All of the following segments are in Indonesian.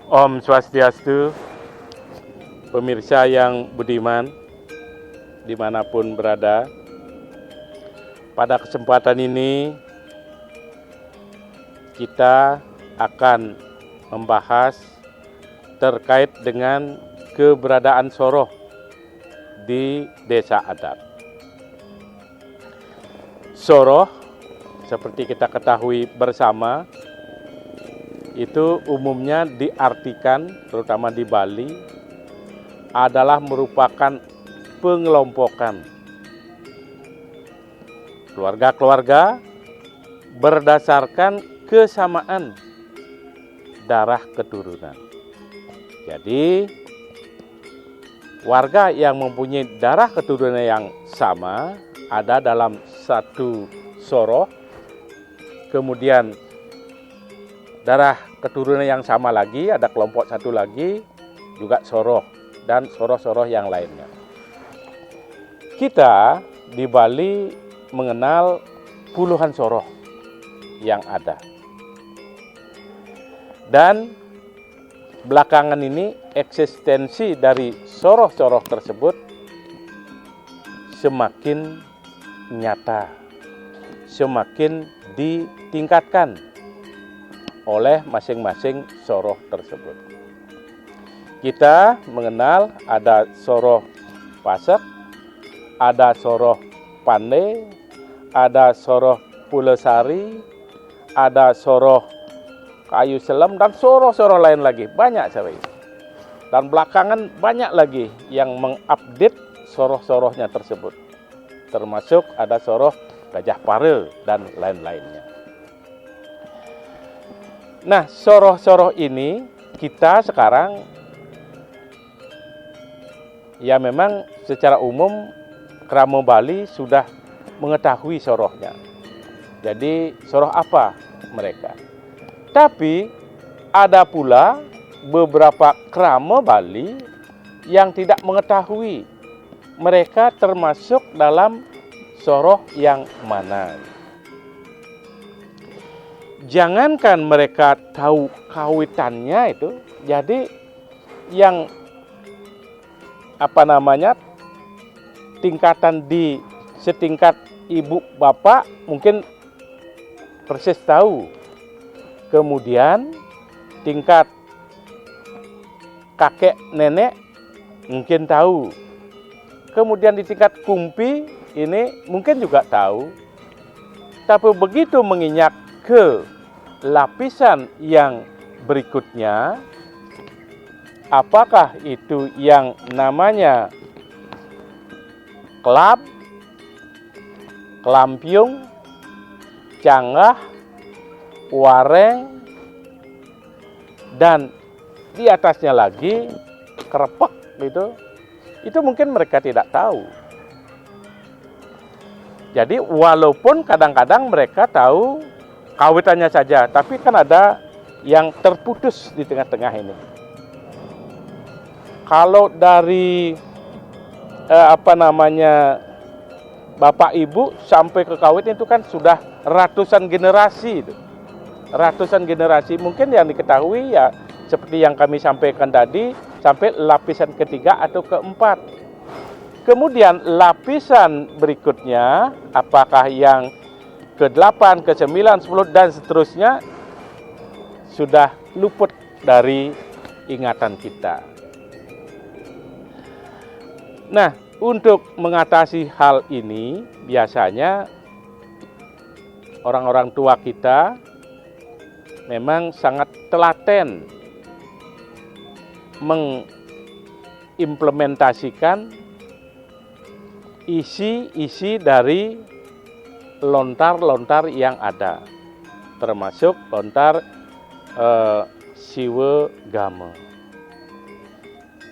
Om Swastiastu, pemirsa yang budiman, dimanapun berada. Pada kesempatan ini, kita akan membahas terkait dengan keberadaan Soroh di desa adat. Soroh, seperti kita ketahui bersama, itu umumnya diartikan, terutama di Bali, adalah merupakan pengelompokan keluarga-keluarga berdasarkan kesamaan darah keturunan. Jadi, warga yang mempunyai darah keturunan yang sama ada dalam satu Soroh, kemudian darah keturunan yang sama lagi, ada kelompok satu lagi, juga Soroh, dan Soroh-Soroh yang lainnya. Kita di Bali mengenal puluhan Soroh yang ada. Dan belakangan ini eksistensi dari Soroh-Soroh tersebut semakin nyata, semakin ditingkatkan oleh masing-masing Soroh tersebut. Kita mengenal ada Soroh Pasek, ada Soroh Pande, ada Soroh Pulesari, ada Soroh Kayu Selam, dan Soroh-Soroh lain lagi. Banyak sekali. Dan belakangan banyak lagi yang mengupdate Soroh-Sorohnya tersebut. Termasuk ada Soroh Gajah Pare dan lain-lainnya. Nah, Soroh-Soroh ini kita sekarang ya memang secara umum Kramo Bali sudah mengetahui Sorohnya. Jadi Soroh apa mereka? Tapi ada pula beberapa Kramo Bali yang tidak mengetahui mereka termasuk dalam Soroh yang mana. Jangankan mereka tahu kawitannya itu, jadi yang tingkatan di setingkat ibu bapak mungkin persis tahu. Kemudian tingkat kakek nenek mungkin tahu. Kemudian di tingkat kumpi ini mungkin juga tahu. Tapi begitu menginjak ke lapisan yang berikutnya, apakah itu yang namanya kelab, kelampiung, canggah, wareng, dan di atasnya lagi kerepek gitu, itu mungkin mereka tidak tahu. Jadi walaupun kadang-kadang mereka tahu kawitannya saja, tapi kan ada yang terputus di tengah-tengah ini. Kalau dari bapak ibu sampai ke kawin itu kan sudah ratusan generasi itu. Ratusan generasi mungkin yang diketahui ya seperti yang kami sampaikan tadi sampai lapisan ketiga atau keempat. Kemudian lapisan berikutnya apakah yang ke-8, ke-9, 10 dan seterusnya sudah luput dari ingatan kita. Nah, untuk mengatasi hal ini biasanya orang-orang tua kita memang sangat telaten mengimplementasikan isi-isi dari lontar-lontar yang ada, termasuk lontar Siwe Game.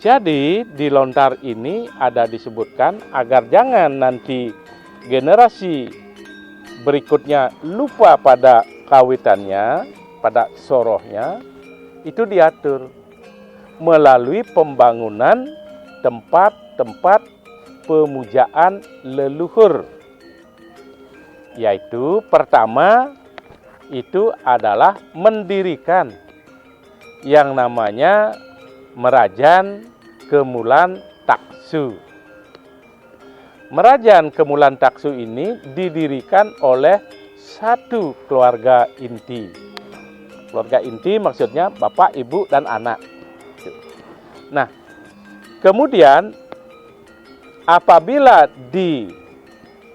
Jadi di lontar ini ada disebutkan agar jangan nanti generasi berikutnya lupa pada kawitannya, pada sorohnya, itu diatur melalui pembangunan tempat-tempat pemujaan leluhur. Yaitu pertama itu adalah mendirikan yang namanya Merajan Kemulan Taksu. Merajan Kemulan Taksu ini didirikan oleh satu keluarga inti. Keluarga inti maksudnya bapak, ibu, dan anak. Nah, kemudian apabila di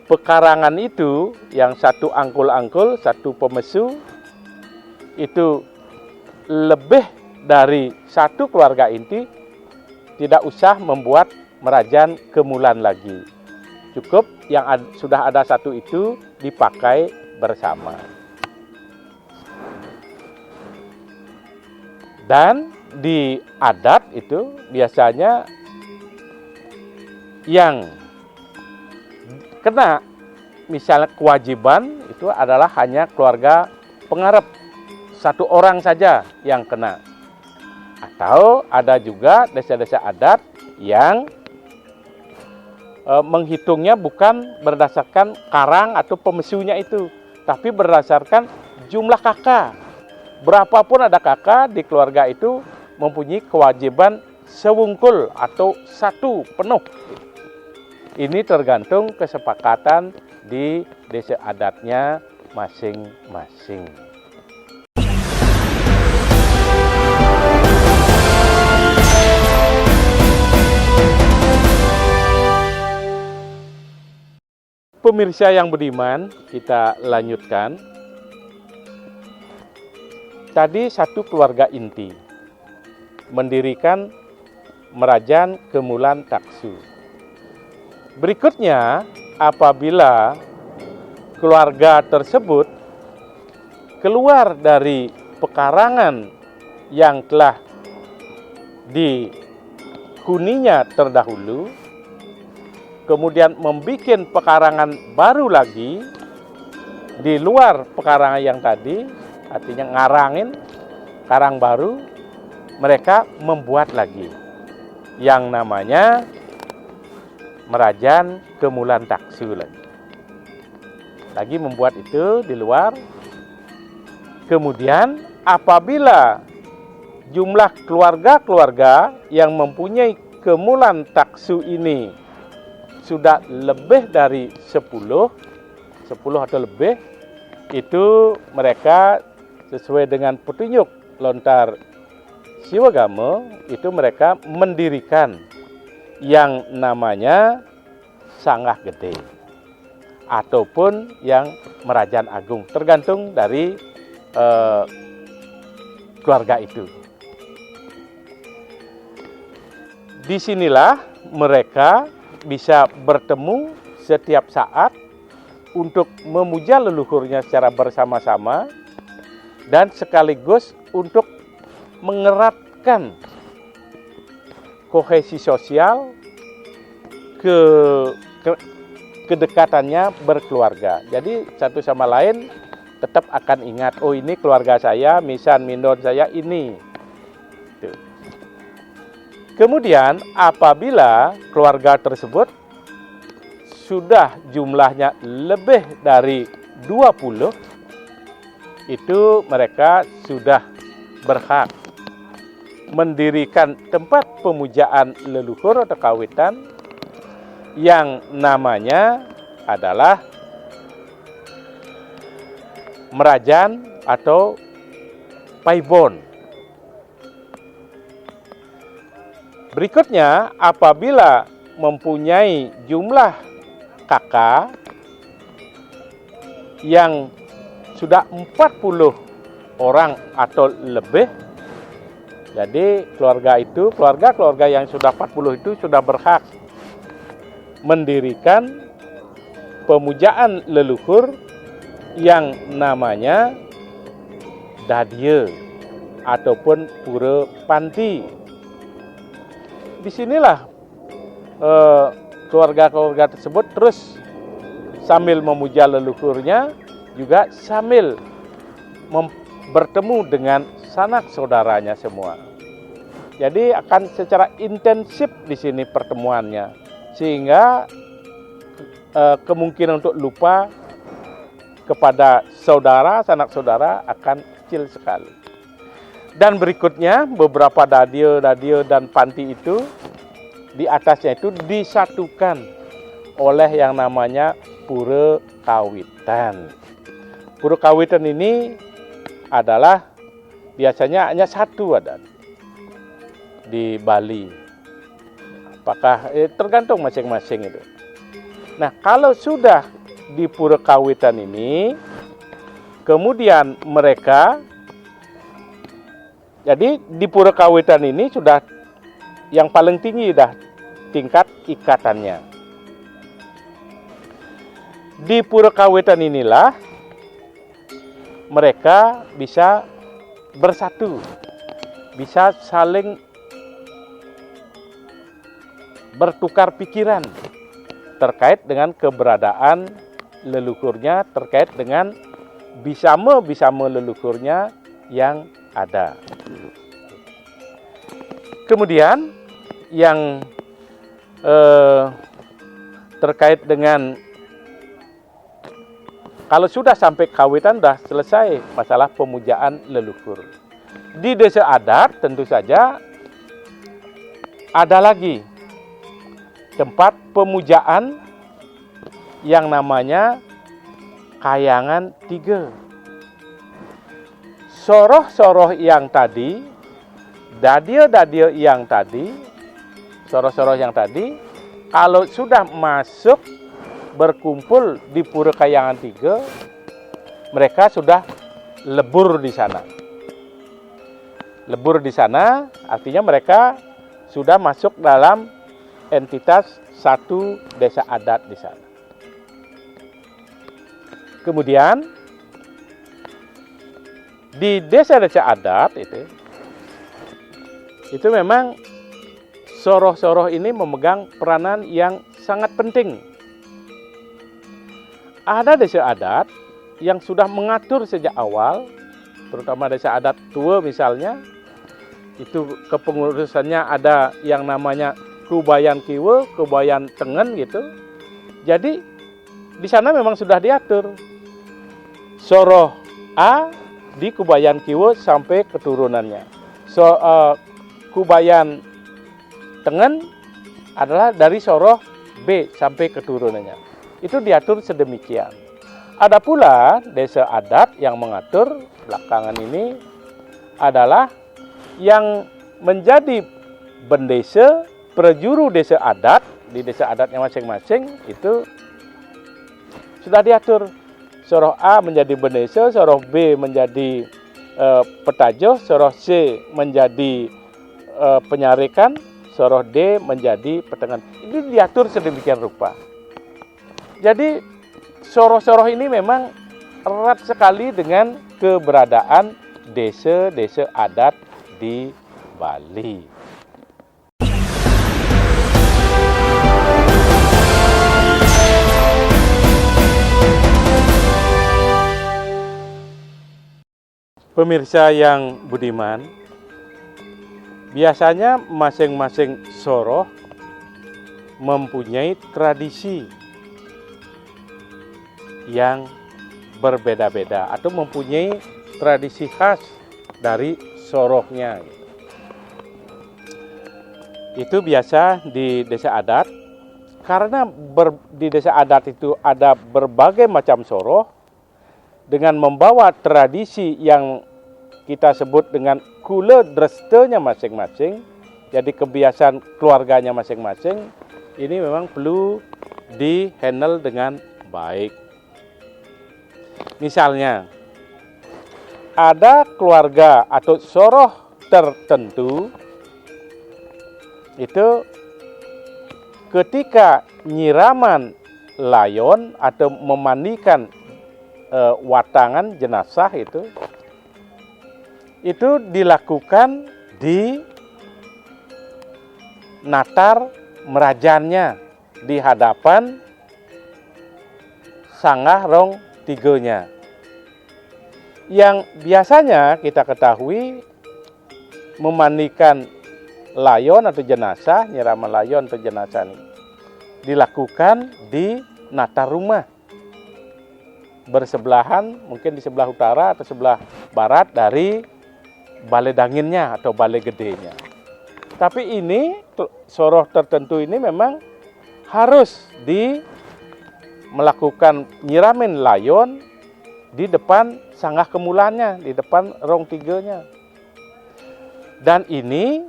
pekarangan itu yang satu angkul-angkul, satu pemesu, itu lebih dari satu keluarga inti, tidak usah membuat Merajan Kemulan lagi. Cukup yang sudah ada satu itu dipakai bersama. Dan di adat itu biasanya yang kena misalnya kewajiban itu adalah hanya keluarga pengarep, satu orang saja yang kena. Atau ada juga desa-desa adat yang menghitungnya bukan berdasarkan karang atau pemesunya itu, tapi berdasarkan jumlah kakak. Berapapun ada kakak di keluarga itu mempunyai kewajiban sewungkul atau satu penuh. Ini tergantung kesepakatan di desa adatnya masing-masing. Pemirsa yang budiman, kita lanjutkan. Tadi satu keluarga inti mendirikan Merajan Kemulan Taksu. Berikutnya, apabila keluarga tersebut keluar dari pekarangan yang telah dihuninya terdahulu, kemudian membuat pekarangan baru lagi di luar pekarangan yang tadi, artinya ngarangin karang baru, mereka membuat lagi yang namanya Merajan Kemulan Taksu lagi membuat itu di luar. Kemudian apabila jumlah keluarga-keluarga yang mempunyai Kemulan Taksu ini sudah lebih dari 10 atau lebih, itu mereka sesuai dengan petunjuk lontar Siwagamo, itu mereka mendirikan yang namanya Sanggah Gede ataupun yang Merajan Agung, tergantung dari keluarga itu. Disinilah mereka bisa bertemu setiap saat untuk memuja leluhurnya secara bersama-sama dan sekaligus untuk mengeratkan kohesi sosial, kedekatannya berkeluarga. Jadi satu sama lain tetap akan ingat, oh ini keluarga saya, misan mindon saya ini. Tuh. Kemudian apabila keluarga tersebut sudah jumlahnya lebih dari 20, itu mereka sudah berhak mendirikan tempat pemujaan leluhur atau kawitan yang namanya adalah Merajan atau Paibon. Berikutnya, apabila mempunyai jumlah kakak yang sudah 40 orang atau lebih, jadi keluarga yang sudah 40 itu sudah berhak mendirikan pemujaan leluhur yang namanya Dadye ataupun Pura Panti. Disinilah keluarga-keluarga tersebut terus sambil memuja leluhurnya juga sambil bertemu dengan sanak saudaranya semua. Jadi akan secara intensif di sini pertemuannya, sehingga kemungkinan untuk lupa kepada saudara, sanak saudara akan kecil sekali. Dan berikutnya beberapa dadio dan panti itu di atasnya itu disatukan oleh yang namanya pura kawitan. Pura kawitan ini adalah biasanya hanya satu ada di Bali. Apakah tergantung masing-masing itu. Nah, kalau sudah di pura kawitan ini, kemudian mereka, jadi di pura kawitan ini sudah yang paling tinggi dah tingkat ikatannya. Di pura kawitan inilah mereka bisa bersatu, bisa saling bertukar pikiran terkait dengan keberadaan leluhurnya, terkait dengan bisama leluhurnya yang ada. Kemudian yang terkait dengan kalau sudah sampai kawitan sudah selesai masalah pemujaan leluhur. Di desa adat tentu saja ada lagi tempat pemujaan yang namanya Kayangan 3. Soroh-soroh yang tadi, dadio-dadio yang tadi, soroh-soroh yang tadi, kalau sudah masuk berkumpul di Pura Kayangan 3, mereka sudah lebur di sana. Lebur di sana artinya mereka sudah masuk dalam entitas satu desa adat di sana. Kemudian di desa-desa adat itu memang soroh-soroh ini memegang peranan yang sangat penting. Ada desa adat yang sudah mengatur sejak awal, terutama desa adat tua misalnya, itu kepengurusannya ada yang namanya Kubayan Kiwe, Kubayan Tengen gitu. Jadi di sana memang sudah diatur soroh A di Kubayan Kiwe sampai keturunannya. Kubayan Tengen adalah dari soroh B sampai keturunannya. Itu diatur sedemikian. Ada pula desa adat yang mengatur belakangan ini adalah yang menjadi bendesa prajuru desa adat di desa adatnya masing-masing itu sudah diatur. Soroh A menjadi bendesa, soroh B menjadi petajoh, soroh C menjadi penyarekan, soroh D menjadi petengan. Ini diatur sedemikian rupa. Jadi soroh-soroh ini memang erat sekali dengan keberadaan desa-desa adat di Bali. Pemirsa yang budiman, biasanya masing-masing soroh mempunyai tradisi yang berbeda-beda atau mempunyai tradisi khas dari sorohnya. Itu biasa di desa adat, karena di desa adat itu ada berbagai macam soroh dengan membawa tradisi yang kita sebut dengan kula drestanya masing-masing, jadi kebiasaan keluarganya masing-masing, ini memang perlu di-handle dengan baik. Misalnya, ada keluarga atau soroh tertentu, itu ketika nyiraman layon atau memandikan watangan jenazah itu dilakukan di natar merajannya di hadapan sanggah rong tigonya. Yang biasanya kita ketahui memandikan layon atau jenazah, nyiraman layon atau jenazah ini dilakukan di natar rumah bersebelahan, mungkin di sebelah utara atau sebelah barat dari balai danginnya atau balai gedenya. Tapi ini soroh tertentu ini memang harus melakukan nyiramin layon di depan sanggah kemulannya, di depan rong tiganya. Dan ini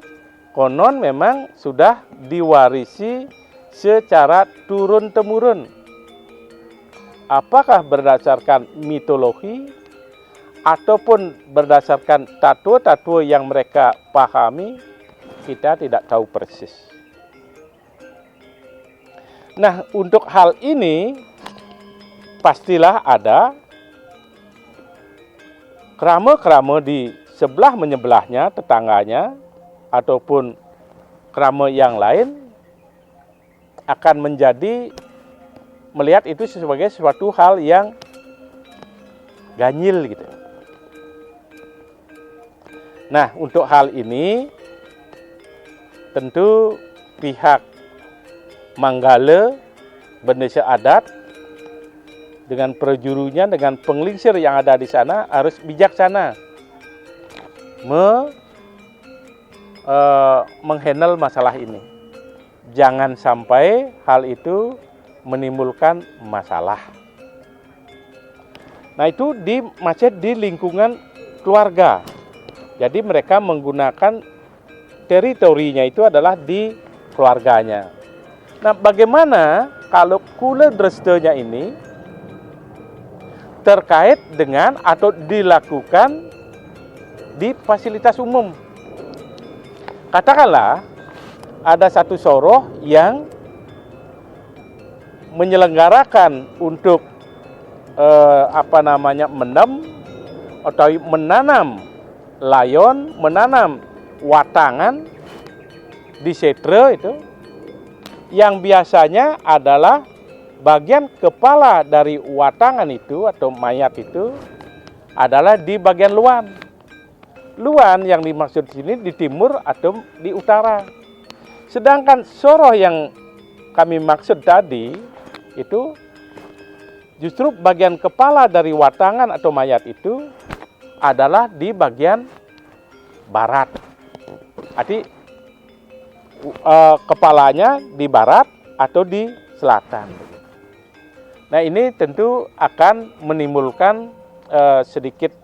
konon memang sudah diwarisi secara turun-temurun. Apakah berdasarkan mitologi ataupun berdasarkan tatua-tatua yang mereka pahami, kita tidak tahu persis. Nah, untuk hal ini pastilah ada kerama-kerama di sebelah menyebelahnya, tetangganya, ataupun kerama yang lain akan melihat itu sebagai suatu hal yang ganjil gitu. Nah, untuk hal ini tentu pihak Manggala, Bendesa Adat dengan prajurunya, dengan penglingsir yang ada di sana harus bijaksana menghandle masalah ini. Jangan sampai hal itu menimbulkan masalah. Nah, itu masih di lingkungan keluarga. Jadi mereka menggunakan teritorinya itu adalah di keluarganya. Nah, bagaimana kalau kula drestanya ini terkait dengan atau dilakukan di fasilitas umum? Katakanlah ada satu soroh yang menyelenggarakan untuk menanam layon, menanam watangan di setre itu, yang biasanya adalah bagian kepala dari watangan itu atau mayat itu adalah di bagian luan. Luan yang dimaksud di sini di timur atau di utara. Sedangkan soroh yang kami maksud tadi itu justru bagian kepala dari watangan atau mayat itu adalah di bagian barat. Arti kepalanya di barat atau di selatan. Nah, ini tentu akan menimbulkan sedikit,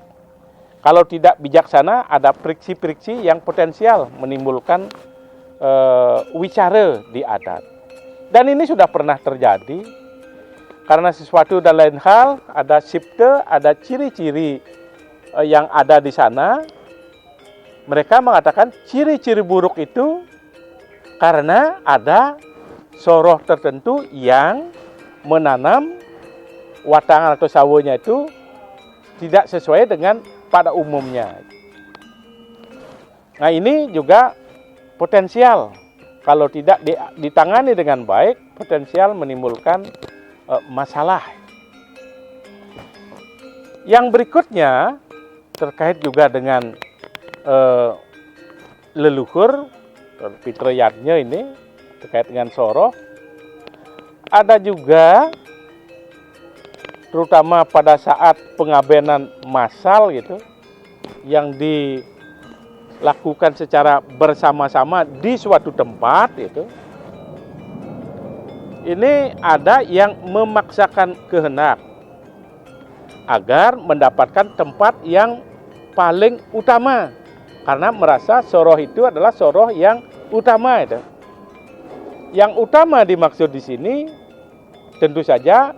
kalau tidak bijaksana, ada friksi-friksi yang potensial menimbulkan wicara di adat. Dan ini sudah pernah terjadi, karena sesuatu dan lain hal, ada sipte, ada ciri-ciri yang ada di sana. Mereka mengatakan ciri-ciri buruk itu karena ada soroh tertentu yang menanam watangan atau sawonya itu tidak sesuai dengan pada umumnya. Nah, ini juga potensial, kalau tidak ditangani dengan baik, potensial menimbulkan masalah. Yang berikutnya terkait juga dengan leluhur fitriyatnya ini, terkait dengan soroh. Ada juga terutama pada saat pengabenan massal gitu, yang dilakukan secara bersama-sama di suatu tempat itu. Ini ada yang memaksakan kehendak agar mendapatkan tempat yang paling utama, karena merasa soroh itu adalah soroh yang utama itu. Yang utama dimaksud di sini tentu saja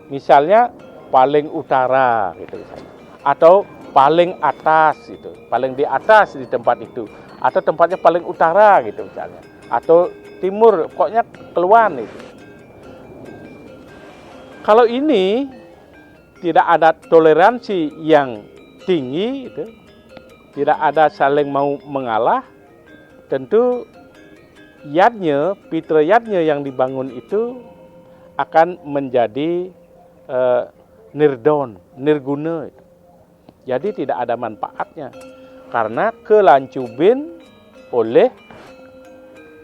misalnya paling utara gitu misalnya, atau paling atas gitu, paling di atas di tempat itu, atau tempatnya paling utara gitu misalnya, atau timur, pokoknya keluar itu. Kalau ini tidak ada toleransi yang tinggi itu, tidak ada saling mau mengalah, tentu yadnya, pitra yadnya yang dibangun itu akan menjadi nirguna. Jadi tidak ada manfaatnya, karena kelancubin oleh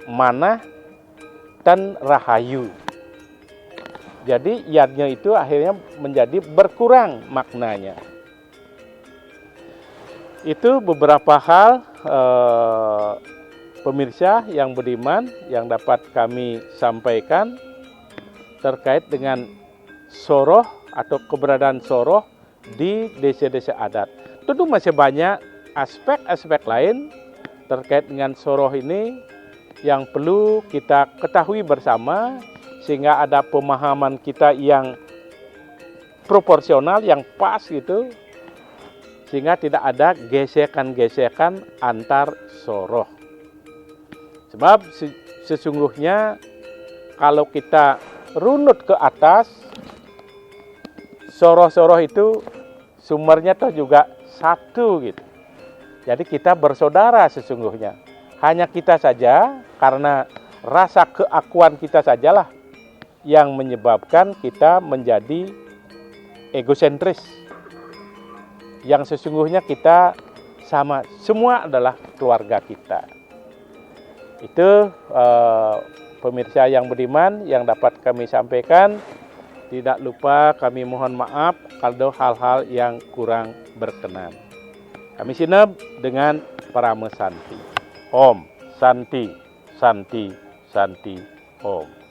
manah dan rahayu. Jadi yadnya itu akhirnya menjadi berkurang maknanya. Itu beberapa hal pemirsa yang budiman yang dapat kami sampaikan terkait dengan soroh atau keberadaan soroh di desa-desa adat. Tentu masih banyak aspek-aspek lain terkait dengan soroh ini yang perlu kita ketahui bersama sehingga ada pemahaman kita yang proporsional, yang pas gitu, sehingga tidak ada gesekan-gesekan antar soroh. Sebab sesungguhnya kalau kita runut ke atas, soroh-soroh itu sumbernya toh juga satu gitu. Jadi kita bersaudara sesungguhnya. Hanya kita saja karena rasa keakuan kita sajalah yang menyebabkan kita menjadi egosentris. Yang sesungguhnya kita sama, semua adalah keluarga kita. Itu pemirsa yang budiman yang dapat kami sampaikan. Tidak lupa kami mohon maaf kalau hal-hal yang kurang berkenan. Kami sinep dengan Parama Santi. Om Santi, Santi, Santi, Om.